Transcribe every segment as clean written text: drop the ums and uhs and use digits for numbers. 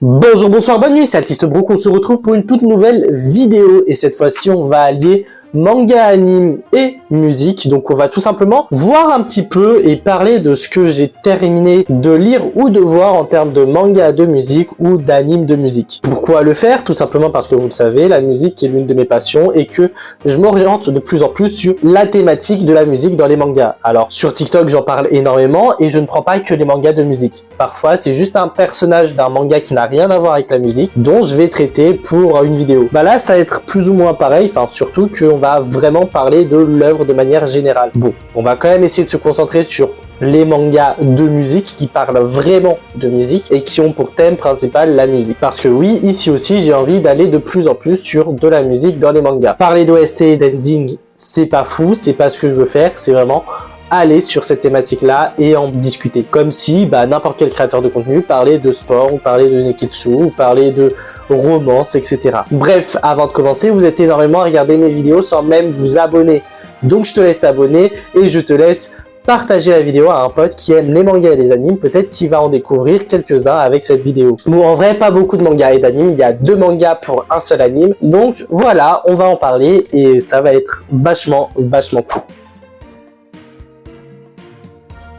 Bonjour, bonsoir, bonne nuit, c'est Altiste Brook, on se retrouve pour une toute nouvelle vidéo et cette fois-ci on va allier manga, anime et musique. Donc on va tout simplement voir un petit peu et parler de ce que j'ai terminé de lire ou de voir en termes de manga de musique ou d'anime de musique. Pourquoi le faire? Tout simplement parce que vous le savez, la musique est l'une de mes passions et que je m'oriente de plus en plus sur la thématique de la musique dans les mangas. Alors sur TikTok j'en parle énormément et je ne prends pas que les mangas de musique. Parfois c'est juste un personnage d'un manga qui n'a rien à voir avec la musique dont je vais traiter pour une vidéo. Bah là ça va être plus ou moins pareil, enfin surtout qu'on va vraiment parler de l'œuvre de manière générale. Bon, on va quand même essayer de se concentrer sur les mangas de musique qui parlent vraiment de musique et qui ont pour thème principal la musique. Parce que oui, ici aussi j'ai envie d'aller de plus en plus sur de la musique dans les mangas. Parler d'OST et d'ending, c'est pas fou, c'est pas ce que je veux faire, c'est vraiment aller sur cette thématique-là et en discuter. Comme si n'importe quel créateur de contenu parlait de sport, ou parlait de neketsu, ou parlait de romance, etc. Bref, avant de commencer, vous êtes énormément à regarder mes vidéos sans même vous abonner. Donc je te laisse t'abonner et je te laisse partager la vidéo à un pote qui aime les mangas et les animes, peut-être qu'il va en découvrir quelques-uns avec cette vidéo. Bon, en vrai, pas beaucoup de mangas et d'animes, il y a 2 mangas pour un seul anime. Donc voilà, on va en parler et ça va être vachement cool.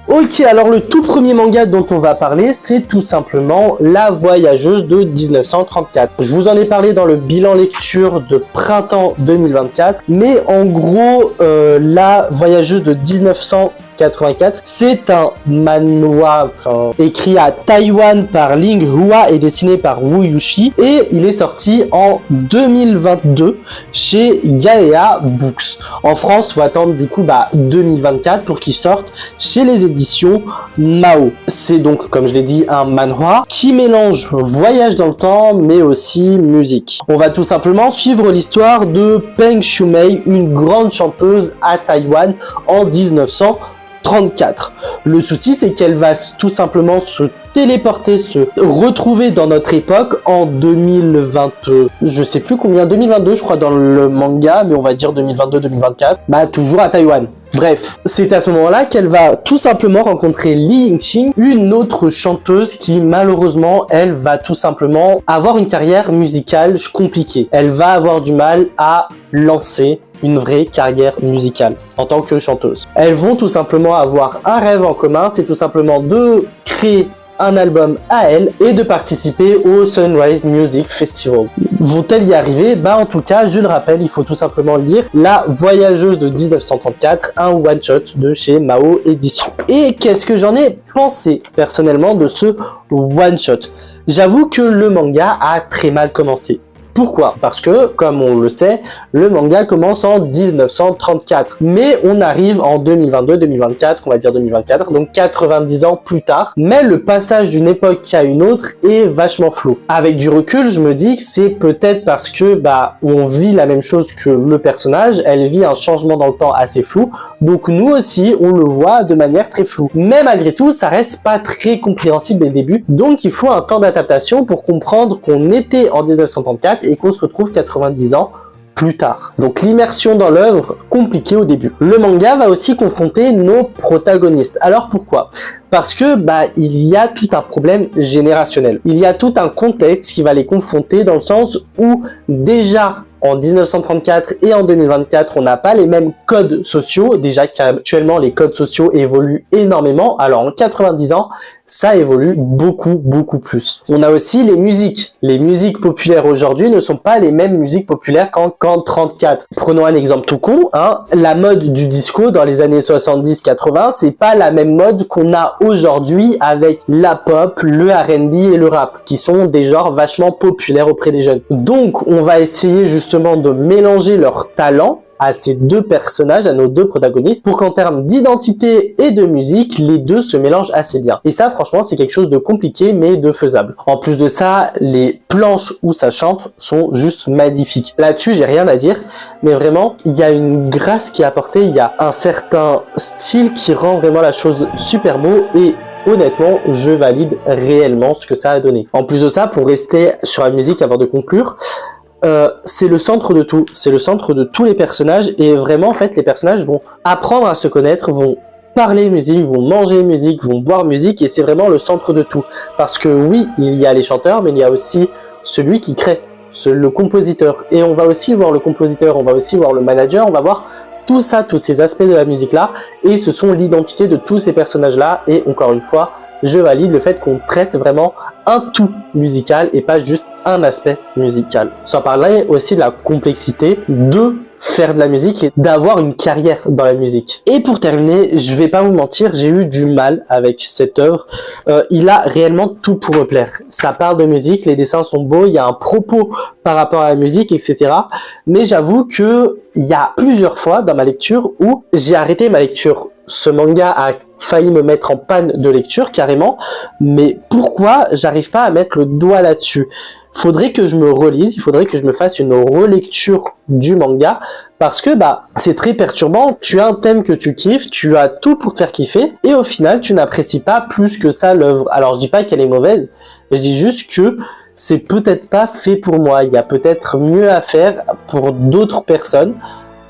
Ok, alors le tout premier manga dont on va parler, c'est tout simplement La Voyageuse de 1934. Je vous en ai parlé dans le bilan lecture de printemps 2024, mais en gros, La Voyageuse de 1984, c'est un manhwa écrit à Taïwan par Ling Hua et dessiné par Wu Yushi, et il est sorti en 2022 chez Gaea Books. En France, faut attendre du coup 2024 pour qu'il sorte chez les éditions Mao. C'est donc, comme je l'ai dit, un manhwa qui mélange voyage dans le temps mais aussi musique. On va tout simplement suivre l'histoire de Peng Shumei, une grande chanteuse à Taïwan en 1934. Le souci, c'est qu'elle va tout simplement se téléporter, se retrouver dans notre époque en 2020, je sais plus combien, 2022 je crois dans le manga, mais on va dire 2022-2024, toujours à Taïwan. Bref, c'est à ce moment-là qu'elle va tout simplement rencontrer Li Yingqing, une autre chanteuse qui malheureusement, elle va tout simplement avoir une carrière musicale compliquée. Elle va avoir du mal à lancer une vraie carrière musicale en tant que chanteuse. Elles vont tout simplement avoir un rêve en commun, c'est tout simplement de créer un album à elle et de participer au Sunrise Music Festival. Vont-elles y arriver? En tout cas, je le rappelle, il faut tout simplement lire La Voyageuse de 1934, un one-shot de chez Mao Édition. Et qu'est-ce que j'en ai pensé personnellement de ce one-shot? J'avoue que le manga a très mal commencé. Pourquoi? Parce que, comme on le sait, le manga commence en 1934. Mais on arrive en 2022-2024, on va dire 2024, donc 90 ans plus tard. Mais le passage d'une époque à une autre est vachement flou. Avec du recul, je me dis que c'est peut-être parce que on vit la même chose que le personnage, elle vit un changement dans le temps assez flou. Donc nous aussi, on le voit de manière très floue. Mais malgré tout, ça reste pas très compréhensible dès le début. Donc il faut un temps d'adaptation pour comprendre qu'on était en 1934 et qu'on se retrouve 90 ans plus tard. Donc l'immersion dans l'œuvre, compliquée au début. Le manga va aussi confronter nos protagonistes. Alors pourquoi? Parce que il y a tout un problème générationnel. Il y a tout un contexte qui va les confronter dans le sens où déjà en 1934 et en 2024, on n'a pas les mêmes codes sociaux. Déjà qu'actuellement, les codes sociaux évoluent énormément. Alors en 90 ans, ça évolue beaucoup plus. On a aussi les musiques. Les musiques populaires aujourd'hui ne sont pas les mêmes musiques populaires qu'en 34. Prenons un exemple tout con. La mode du disco dans les années 70-80, c'est pas la même mode qu'on a aujourd'hui avec la pop, le R&B et le rap, qui sont des genres vachement populaires auprès des jeunes. Donc, on va essayer justement de mélanger leurs talents à ces 2 personnages, à nos 2 protagonistes, pour qu'en termes d'identité et de musique, les 2 se mélangent assez bien. Et ça, franchement, c'est quelque chose de compliqué, mais de faisable. En plus de ça, les planches où ça chante sont juste magnifiques. Là-dessus, j'ai rien à dire, mais vraiment, il y a une grâce qui est apportée, il y a un certain style qui rend vraiment la chose super beau et honnêtement, je valide réellement ce que ça a donné. En plus de ça, pour rester sur la musique avant de conclure, c'est le centre de tout, c'est le centre de tous les personnages et vraiment en fait les personnages vont apprendre à se connaître, vont parler musique, vont manger musique, vont boire musique, et c'est vraiment le centre de tout. Parce que oui, il y a les chanteurs, mais il y a aussi celui qui crée, le compositeur. Et on va aussi voir le compositeur, on va aussi voir le manager, on va voir tout ça, tous ces aspects de la musique-là, et ce sont l'identité de tous ces personnages-là, et encore une fois, je valide le fait qu'on traite vraiment un tout musical et pas juste un aspect musical. Sans parler aussi de la complexité de faire de la musique et d'avoir une carrière dans la musique. Et pour terminer, je vais pas vous mentir, j'ai eu du mal avec cette œuvre. Il a réellement tout pour me plaire. Ça parle de musique, les dessins sont beaux, il y a un propos par rapport à la musique, etc. Mais j'avoue que il y a plusieurs fois dans ma lecture où j'ai arrêté ma lecture. Ce manga a failli me mettre en panne de lecture carrément, mais pourquoi j'arrive pas à mettre le doigt là-dessus? Faudrait que je me relise, il faudrait que je me fasse une relecture du manga, parce que c'est très perturbant. Tu as un thème que tu kiffes, tu as tout pour te faire kiffer, et au final tu n'apprécies pas plus que ça l'œuvre. Alors je dis pas qu'elle est mauvaise, je dis juste que c'est peut-être pas fait pour moi, il y a peut-être mieux à faire pour d'autres personnes,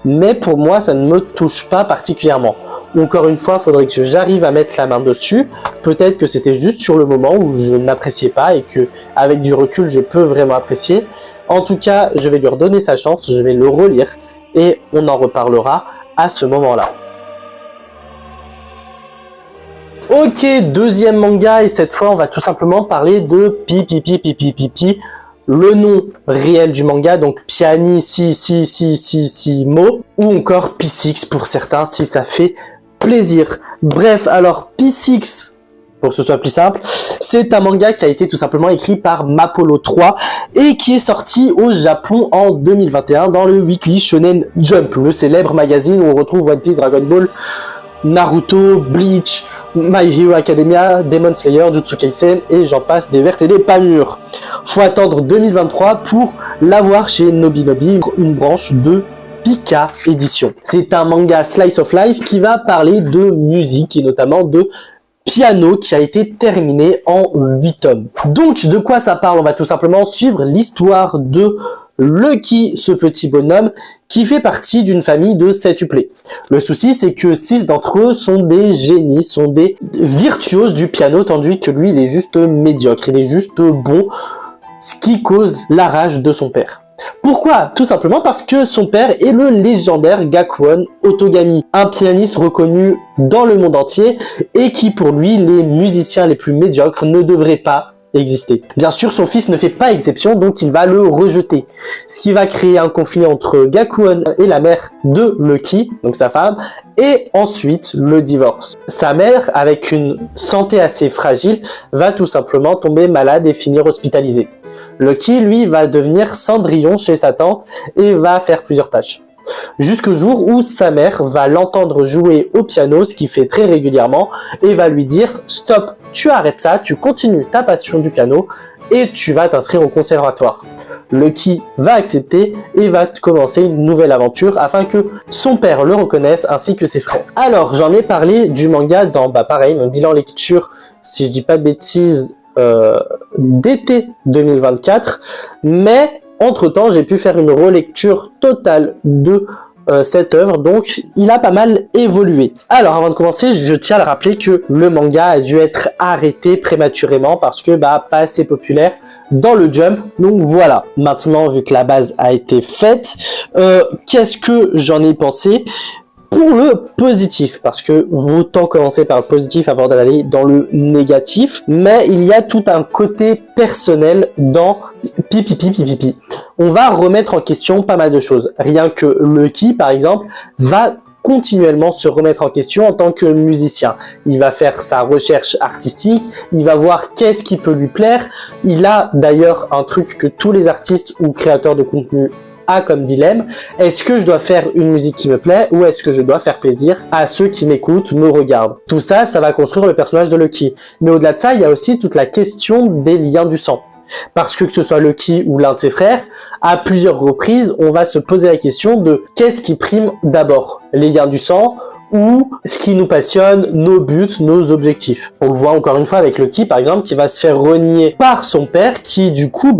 mais pour moi ça ne me touche pas particulièrement. Encore une fois, il faudrait que j'arrive à mettre la main dessus. Peut-être que c'était juste sur le moment où je n'appréciais pas et que, avec du recul, je peux vraiment apprécier. En tout cas, je vais lui redonner sa chance, je vais le relire et on en reparlera à ce moment-là. Ok, deuxième manga, et cette fois, on va tout simplement parler de Pi. Le nom réel du manga, donc Piani si mo, ou encore P6 pour certains si ça fait plaisir. Bref, alors P6, pour que ce soit plus simple, c'est un manga qui a été tout simplement écrit par Mapolo 3 et qui est sorti au Japon en 2021 dans le Weekly Shonen Jump, le célèbre magazine où on retrouve One Piece, Dragon Ball, Naruto, Bleach, My Hero Academia, Demon Slayer, Jujutsu Kaisen et j'en passe des vertes et des pas mûres. Faut attendre 2023 pour l'avoir chez Nobinobi, une branche de Pika Édition. C'est un manga slice of life qui va parler de musique et notamment de piano qui a été terminé en 8 tomes. Donc de quoi ça parle? On va tout simplement suivre l'histoire de Lucky, ce petit bonhomme qui fait partie d'une famille de 7 uplés. Le souci, c'est que 6 d'entre eux sont des génies, sont des virtuoses du piano, tandis que lui, il est juste médiocre, il est juste bon, ce qui cause la rage de son père. Pourquoi? Tout simplement parce que son père est le légendaire Gakuon Otogami, un pianiste reconnu dans le monde entier et qui pour lui, les musiciens les plus médiocres ne devraient pas exister. Bien sûr, son fils ne fait pas exception, donc il va le rejeter. Ce qui va créer un conflit entre Gakuon et la mère de Lucky, donc sa femme, et ensuite le divorce. Sa mère, avec une santé assez fragile, va tout simplement tomber malade et finir hospitalisée. Lucky, lui, va devenir Cendrillon chez sa tante et va faire plusieurs tâches. Jusqu'au jour où sa mère va l'entendre jouer au piano, ce qu'il fait très régulièrement, et va lui dire « Stop, tu arrêtes ça, tu continues ta passion du piano et tu vas t'inscrire au conservatoire. » Lucky va accepter et va commencer une nouvelle aventure afin que son père le reconnaisse ainsi que ses frères. Alors, j'en ai parlé du manga dans, pareil, mon bilan lecture, si je dis pas de bêtises, d'été 2024, mais entre-temps, j'ai pu faire une relecture totale de cette œuvre, donc il a pas mal évolué. Alors avant de commencer, je tiens à le rappeler que le manga a dû être arrêté prématurément parce que pas assez populaire dans le Jump. Donc voilà, maintenant vu que la base a été faite, qu'est-ce que j'en ai pensé? Pour le positif, parce que autant commencer par le positif avant d'aller dans le négatif, mais il y a tout un côté personnel dans Pi. On va remettre en question pas mal de choses. Rien que Lucky, par exemple, va continuellement se remettre en question en tant que musicien. Il va faire sa recherche artistique, il va voir qu'est-ce qui peut lui plaire. Il a d'ailleurs un truc que tous les artistes ou créateurs de contenu a comme dilemme, est-ce que je dois faire une musique qui me plaît ou est-ce que je dois faire plaisir à ceux qui m'écoutent, me regardent? Tout ça, ça va construire le personnage de Lucky. Mais au-delà de ça, il y a aussi toute la question des liens du sang. Parce que ce soit Lucky ou l'un de ses frères, à plusieurs reprises, on va se poser la question de qu'est-ce qui prime d'abord? Les liens du sang ou ce qui nous passionne, nos buts, nos objectifs. On le voit encore une fois avec Lucky, par exemple, qui va se faire renier par son père, qui du coup,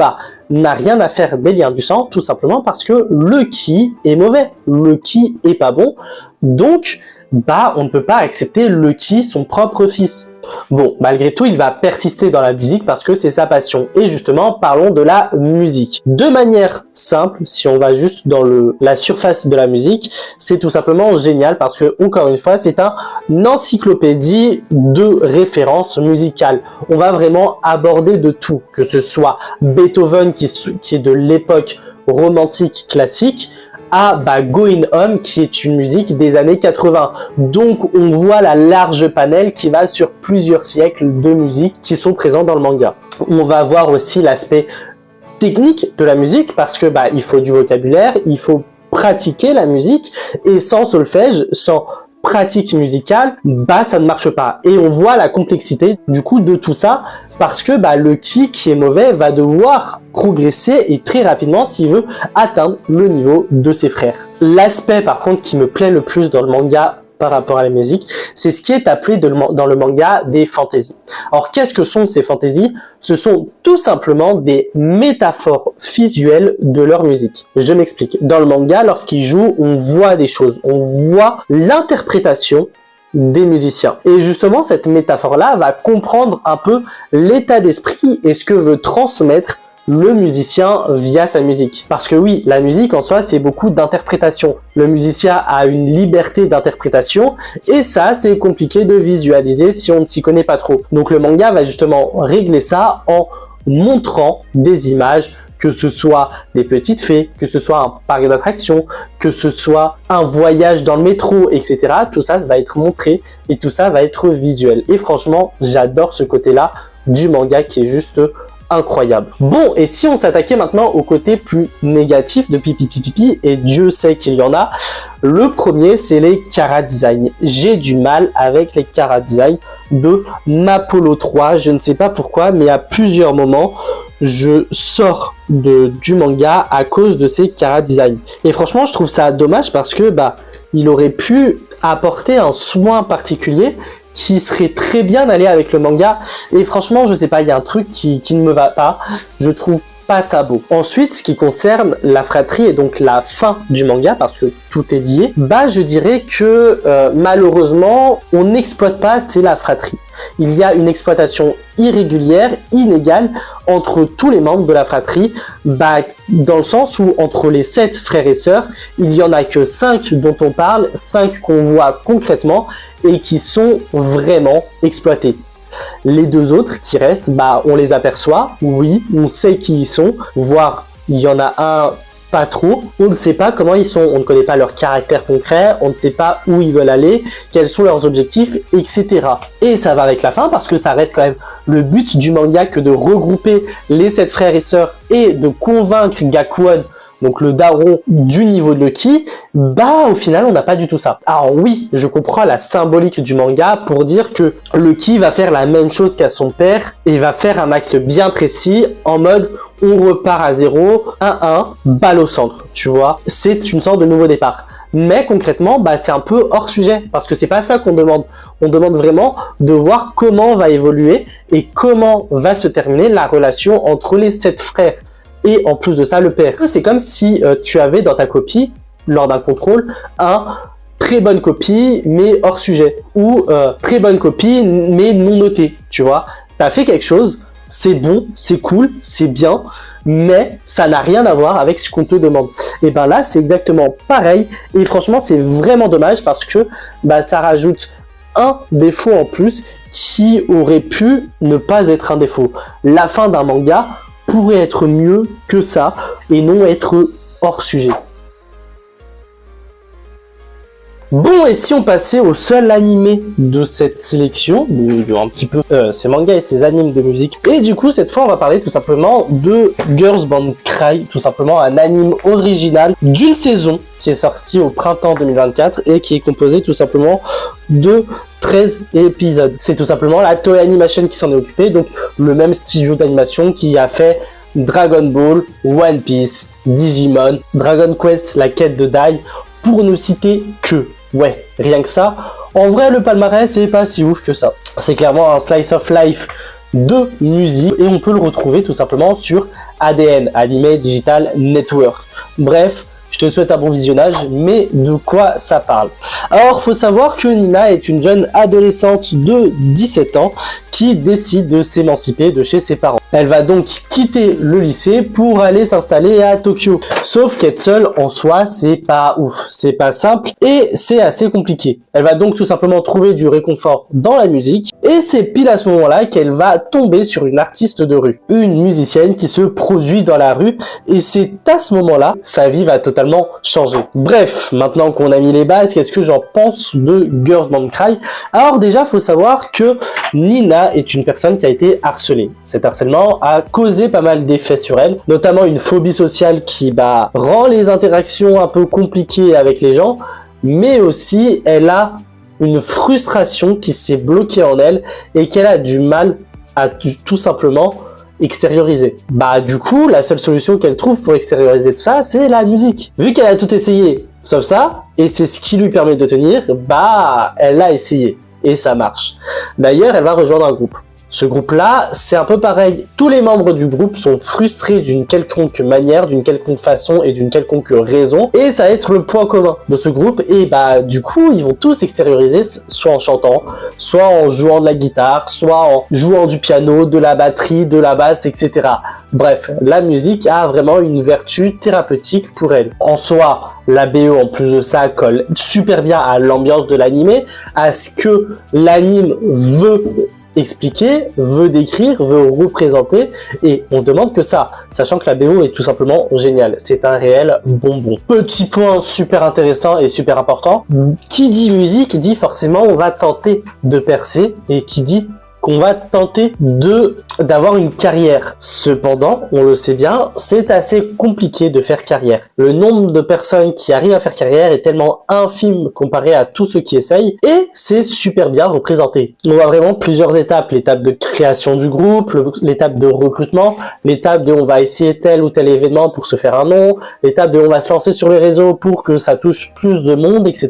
n'a rien à faire des liens du sang, tout simplement parce que Lucky est mauvais, Lucky est pas bon, donc bah on ne peut pas accepter Lucky, son propre fils. Bon, malgré tout, il va persister dans la musique parce que c'est sa passion. Et justement, parlons de la musique. De manière simple, si on va juste dans la surface de la musique, c'est tout simplement génial parce que, encore une fois, c'est une encyclopédie de références musicales. On va vraiment aborder de tout, que ce soit Beethoven qui est de l'époque romantique classique, à Going Home qui est une musique des années 80. Donc on voit la large panel qui va sur plusieurs siècles de musique qui sont présents dans le manga. On va voir aussi l'aspect technique de la musique parce que il faut du vocabulaire, il faut pratiquer la musique et sans solfège, sans pratique musicale, ça ne marche pas. Et on voit la complexité du coup de tout ça parce que Lucky qui est mauvais va devoir progresser et très rapidement s'il veut atteindre le niveau de ses frères. L'aspect par contre qui me plaît le plus dans le manga par rapport à la musique, c'est ce qui est appelé dans le manga des fantaisies. Alors qu'est-ce que sont ces fantaisies? Ce sont tout simplement des métaphores visuelles de leur musique. Je m'explique. Dans le manga, lorsqu'ils jouent, on voit des choses, on voit l'interprétation des musiciens. Et justement, cette métaphore-là va comprendre un peu l'état d'esprit et ce que veut transmettre le musicien via sa musique. Parce que oui, la musique en soi, c'est beaucoup d'interprétation. Le musicien a une liberté d'interprétation et ça, c'est compliqué de visualiser si on ne s'y connaît pas trop. Donc le manga va justement régler ça en montrant des images, que ce soit des petites fées, que ce soit un parc d'attractions, que ce soit un voyage dans le métro, etc. Tout ça, ça va être montré et tout ça va être visuel. Et franchement, j'adore ce côté-là du manga qui est juste incroyable. Bon, et si on s'attaquait maintenant au côté plus négatif de Pipi, et Dieu sait qu'il y en a, le premier, c'est les chara design. J'ai du mal avec les chara design de Mapolo 3, je ne sais pas pourquoi, mais à plusieurs moments, je sors du manga à cause de ces chara design. Et franchement, je trouve ça dommage parce que il aurait pu apporter un soin particulier qui serait très bien allé avec le manga. Et franchement, je sais pas, il y a un truc qui ne me va pas. Je trouve pas ça beau. Ensuite, ce qui concerne la fratrie et donc la fin du manga, parce que tout est lié, je dirais que malheureusement, on n'exploite pas assez la fratrie. Il y a une exploitation irrégulière, inégale entre tous les membres de la fratrie, dans le sens où entre les 7 frères et sœurs, il y en a que 5 dont on parle, 5 qu'on voit concrètement et qui sont vraiment exploités. Les 2 autres qui restent, on les aperçoit, oui, on sait qui ils sont, voire il y en a un pas trop, on ne sait pas comment ils sont, on ne connaît pas leur caractère concret, on ne sait pas où ils veulent aller, quels sont leurs objectifs, etc. Et ça va avec la fin parce que ça reste quand même le but du manga que de regrouper les 7 frères et sœurs et de convaincre Gakuon, donc le daron du niveau de Lucky, au final on n'a pas du tout ça. Alors oui, je comprends la symbolique du manga pour dire que Lucky va faire la même chose qu'à son père et va faire un acte bien précis en mode on repart à 0, 1-1, balle au centre, tu vois. C'est une sorte de nouveau départ. Mais concrètement, c'est un peu hors sujet parce que c'est pas ça qu'on demande. On demande vraiment de voir comment va évoluer et comment va se terminer la relation entre les 7 frères. Et en plus de ça, le père. C'est comme si tu avais dans ta copie, lors d'un contrôle, un très bonne copie mais hors sujet. Ou très bonne copie mais non notée, tu vois. Tu as fait quelque chose, c'est bon, c'est cool, c'est bien, mais ça n'a rien à voir avec ce qu'on te demande. Et là, c'est exactement pareil. Et franchement, c'est vraiment dommage parce que ça rajoute un défaut en plus qui aurait pu ne pas être un défaut. La fin d'un manga pourrait être mieux que ça et non être hors sujet. Bon, et si on passait au seul animé de cette sélection, un petit peu ces mangas et ces animes de musique, et du coup cette fois on va parler tout simplement de Girls Band Cry, tout simplement un anime original d'une saison qui est sorti au printemps 2024 et qui est composé tout simplement de 13 épisodes. C'est tout simplement la Toei Animation qui s'en est occupée, donc le même studio d'animation qui a fait Dragon Ball, One Piece, Digimon, Dragon Quest, la quête de Dai, pour ne citer que. Ouais, rien que ça. En vrai, le palmarès, c'est pas si ouf que ça. C'est clairement un slice of life de musique et on peut le retrouver tout simplement sur ADN, Anime Digital Network. Bref, Je te souhaite un bon visionnage, mais de quoi ça parle? Alors, faut savoir que Nina est une jeune adolescente de 17 ans qui décide de s'émanciper de chez ses parents. Elle va donc quitter le lycée pour aller s'installer à Tokyo. Sauf qu'être seule en soi, c'est pas ouf, c'est pas simple et c'est assez compliqué. Elle va donc tout simplement trouver du réconfort dans la musique et c'est pile à ce moment-là qu'elle va tomber sur une artiste de rue, une musicienne qui se produit dans la rue et c'est à ce moment-là sa vie va totalement changer. Bref, maintenant qu'on a mis les bases, qu'est-ce que j'en pense de Girls Don't Cry? Alors déjà, faut savoir que Nina est une personne qui a été harcelée. Cet harcèlement a causé pas mal d'effets sur elle, notamment une phobie sociale qui rend les interactions un peu compliquées avec les gens, mais aussi elle a une frustration qui s'est bloquée en elle et qu'elle a du mal à tout simplement extérioriser. Du coup, la seule solution qu'elle trouve pour extérioriser tout ça, c'est la musique. Vu qu'elle a tout essayé, sauf ça, et c'est ce qui lui permet de tenir, elle l'a essayé. Et ça marche. D'ailleurs, elle va rejoindre un groupe. Ce groupe-là, c'est un peu pareil. Tous les membres du groupe sont frustrés d'une quelconque manière, d'une quelconque façon et d'une quelconque raison. Et ça va être le point commun de ce groupe. Et du coup, ils vont tous extérioriser, soit en chantant, soit en jouant de la guitare, soit en jouant du piano, de la batterie, de la basse, etc. Bref, la musique a vraiment une vertu thérapeutique pour elle. En soi, la BO, en plus de ça, colle super bien à l'ambiance de l'anime, à ce que l'anime veut expliquer, veut décrire, veut représenter, et on demande que ça, sachant que la BO est tout simplement géniale. C'est un réel bonbon. Petit point super intéressant et super important, qui dit musique dit forcément on va tenter de percer, et qui dit qu'on va tenter d'avoir une carrière. Cependant, on le sait bien, c'est assez compliqué de faire carrière. Le nombre de personnes qui arrivent à faire carrière est tellement infime comparé à tous ceux qui essayent, et c'est super bien représenté. On voit vraiment plusieurs étapes, l'étape de création du groupe, l'étape de recrutement, l'étape de on va essayer tel ou tel événement pour se faire un nom, l'étape de on va se lancer sur les réseaux pour que ça touche plus de monde, etc.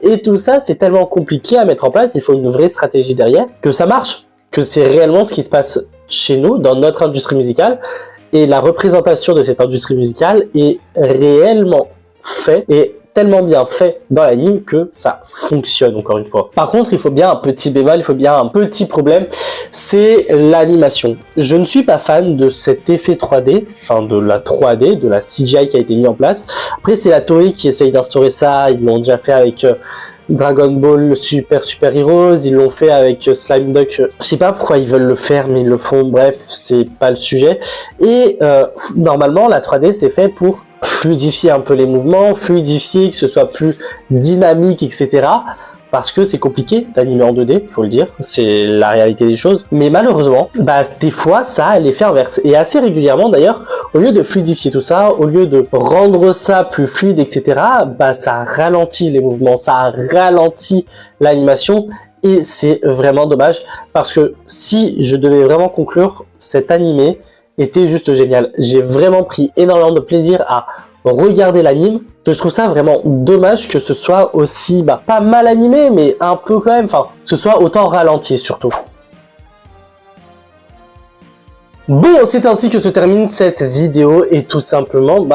Et tout ça, c'est tellement compliqué à mettre en place, il faut une vraie stratégie derrière, que ça marche, que c'est réellement ce qui se passe chez nous, dans notre industrie musicale, et la représentation de cette industrie musicale est réellement faite, et tellement bien fait dans l'anime que ça fonctionne, encore une fois. Par contre, il faut bien un petit bémol, il faut bien un petit problème, c'est l'animation. Je ne suis pas fan de cet effet 3D, enfin de la 3D, de la CGI qui a été mis en place. Après, c'est la Toei qui essaye d'instaurer ça, ils l'ont déjà fait avec Dragon Ball Super Heroes, ils l'ont fait avec Slime Duck, je sais pas pourquoi ils veulent le faire mais ils le font, bref, c'est pas le sujet. Et normalement la 3D c'est fait pour fluidifier un peu les mouvements, fluidifier, que ce soit plus dynamique, etc. Parce que c'est compliqué d'animer en 2D, faut le dire, c'est la réalité des choses. Mais malheureusement, des fois, ça a l'effet inverse. Et assez régulièrement d'ailleurs, au lieu de fluidifier tout ça, au lieu de rendre ça plus fluide, etc., ça ralentit les mouvements, ça ralentit l'animation. Et c'est vraiment dommage, parce que si je devais vraiment conclure, cet animé était juste génial. J'ai vraiment pris énormément de plaisir à regarder l'anime. Je trouve ça vraiment dommage que ce soit aussi, pas mal animé, mais un peu quand même, que ce soit autant ralenti surtout. Bon, c'est ainsi que se termine cette vidéo et tout simplement,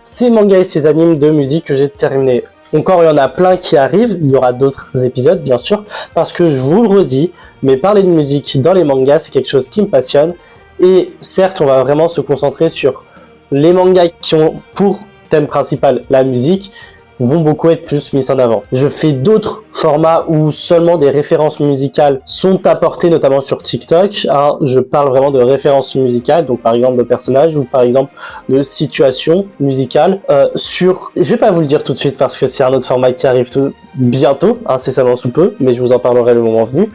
ces mangas et ces animes de musique que j'ai terminé. Encore, il y en a plein qui arrivent, il y aura d'autres épisodes bien sûr, parce que je vous le redis, mais parler de musique dans les mangas, c'est quelque chose qui me passionne. Et certes, on va vraiment se concentrer sur les mangas qui ont pour thème principal la musique, vont beaucoup être plus mis en avant. Je fais d'autres formats où seulement des références musicales sont apportées, notamment sur TikTok. Je parle vraiment de références musicales, donc par exemple de personnages ou par exemple de situations musicales. Je vais pas vous le dire tout de suite parce que c'est un autre format qui arrive bientôt, incessamment sous peu, mais je vous en parlerai le moment venu.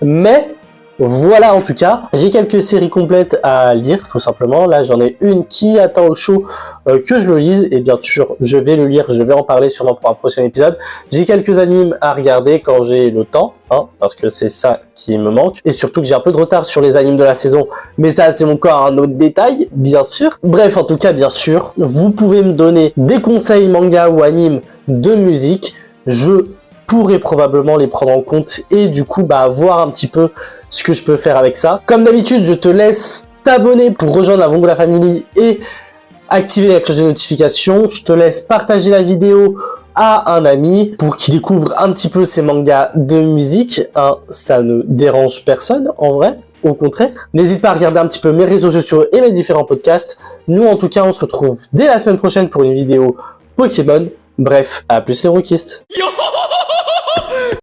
Mais voilà, en tout cas, j'ai quelques séries complètes à lire, tout simplement. Là, j'en ai une qui attend au chaud que je le lise, et bien sûr, je vais le lire, je vais en parler sûrement pour un prochain épisode. J'ai quelques animes à regarder quand j'ai le temps, parce que c'est ça qui me manque, et surtout que j'ai un peu de retard sur les animes de la saison, mais ça, c'est encore un autre détail, bien sûr. Bref, en tout cas, bien sûr, vous pouvez me donner des conseils manga ou animes de musique, je pourrais probablement les prendre en compte et du coup voir un petit peu ce que je peux faire avec ça. Comme d'habitude, je te laisse t'abonner pour rejoindre la Vongola Family et activer la cloche de notification. Je te laisse partager la vidéo à un ami pour qu'il découvre un petit peu ces mangas de musique. Hein, ça ne dérange personne en vrai. Au contraire, n'hésite pas à regarder un petit peu mes réseaux sociaux et mes différents podcasts. Nous, en tout cas, on se retrouve dès la semaine prochaine pour une vidéo Pokémon. Bref, à plus les rockistes.